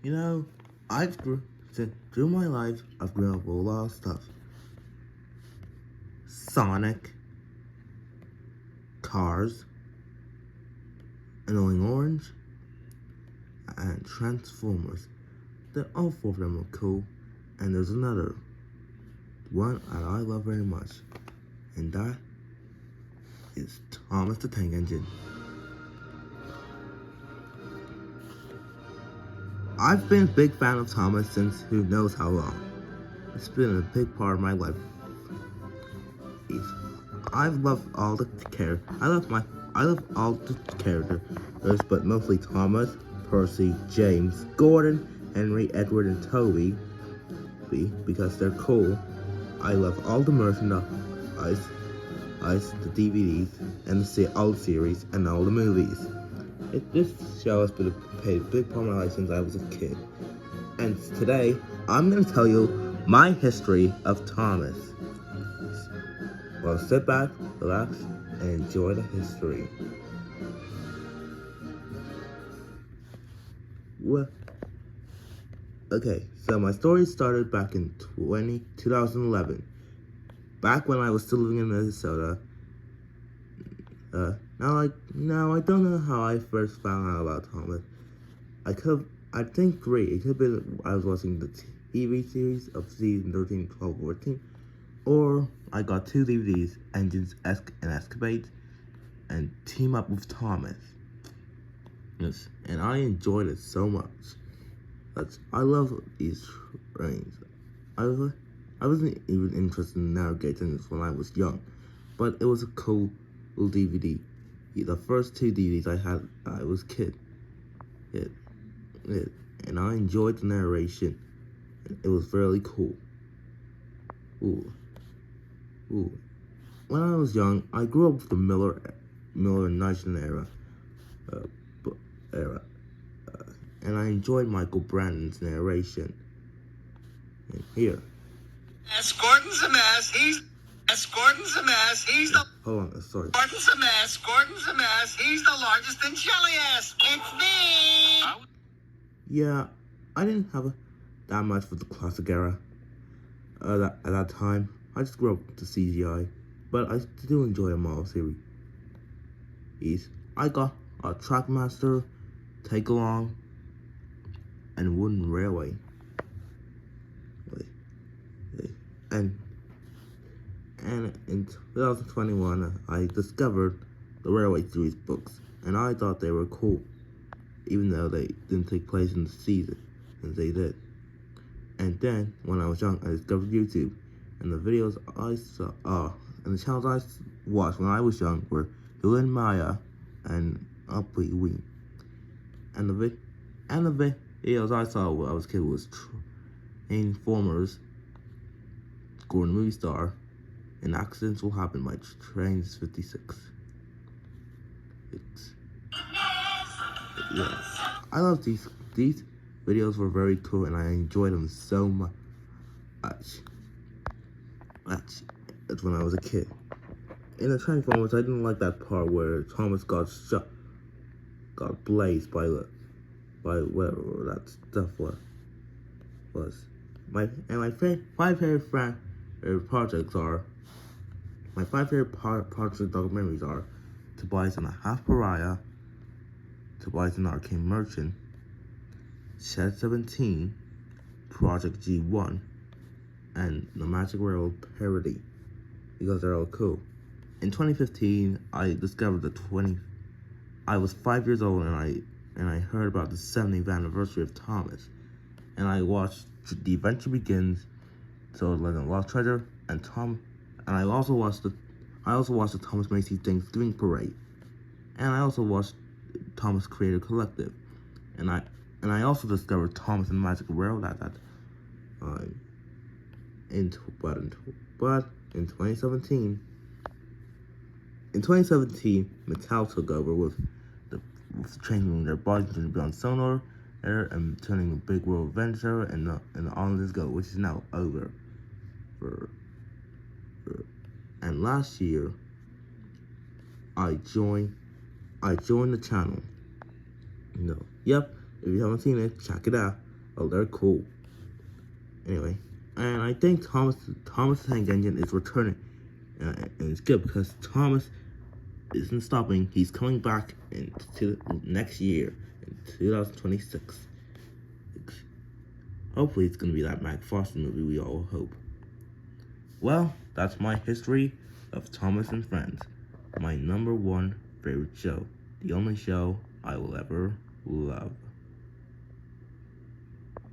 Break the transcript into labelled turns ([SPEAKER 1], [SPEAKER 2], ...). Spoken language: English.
[SPEAKER 1] You know, through my life, I've grown up with a lot of stuff. Sonic, Cars, Annoying Orange, and Transformers. All four of them are cool, and there's another one that I love very much, and that is Thomas the Tank Engine. I've been a big fan of Thomas since who knows how long. It's been a big part of my life. I've loved all the characters. I love all the characters, but mostly Thomas, Percy, James, Gordon, Henry, Edward, and Toby, because they're cool. I love all the merchandise, the DVDs, and all the series, and all the movies. This show has been a big part of my life since I was a kid. And today, I'm going to tell you my history of Thomas. Well, sit back, relax, and enjoy the history. Well, okay, so my story started back in 2011. Back when I was still living in Minnesota. Now I don't know how I first found out about Thomas. I think great. It could have been I was watching the TV series of season 13, 12, 14. Or I got two DVDs, Engines and Escapades, and Team Up with Thomas. Yes, and I enjoyed it so much. I love these trains. I wasn't even interested in navigating this when I was young, but it was a cool little DVD. The first two DVDs I had, I was a kid. And I enjoyed the narration. It was really cool. When I was young, I grew up with the Miller and Nyson era, and I enjoyed Michael Brandon's narration. And here.
[SPEAKER 2] Gordon's a mess. Gordon's a mess. He's the.
[SPEAKER 1] Hold on, sorry.
[SPEAKER 2] Gordon's a mess. Gordon's a mess. He's the largest in Jelly-ass. It's me.
[SPEAKER 1] Yeah, I didn't have that much for the classic era. At that time, I just grew up with the CGI, but I still enjoy a model series. I got a Trackmaster, Take Along, and Wooden Railway. And in 2021, I discovered the Railway series books, and I thought they were cool, even though they didn't take place in the season, and they did. And then, when I was young, I discovered YouTube, and the videos I saw, and the channels I watched when I was young were Dylan Maya and Uppy Wee. And the videos I saw when I was a kid was Transformers, Gordon Movie Star, and Accidents Will Happen by Trains 56. Yeah, I love these videos were very cool, and I enjoyed them so much. That's when I was a kid. In the Transformers, I didn't like that part where Thomas got blazed by whatever that stuff was. My favorite projects are. My 5 favorite project documentaries are Tobias and a Half Pariah, Tobias and Arcane Merchant, Shed 17, Project G1, and the Magic Railroad parody, because they're all cool. In 2015, I discovered I was 5 years old, and I heard about the 70th anniversary of Thomas, and I watched The Adventure Begins, So Legend Lost Treasure, and I also watched the Thomas Macy Thanksgiving Parade, and I also watched Thomas Creator Collective, and I also discovered Thomas and Magic Railroad at that time. But in 2017, Mattel took over with changing their bodies to be on Sonar and turning a Big World Adventure and On Let's Go, which is now over. And last year, I joined the channel. Yep, if you haven't seen it, check it out. Oh, they're cool. Anyway, and I think Thomas the Tank Engine is returning, and it's good because Thomas isn't stopping. He's coming back into next year in 2026. Hopefully, it's gonna be that Mac Foster movie we all hope. Well, that's my history of Thomas and Friends, my #1 favorite show, the only show I will ever love.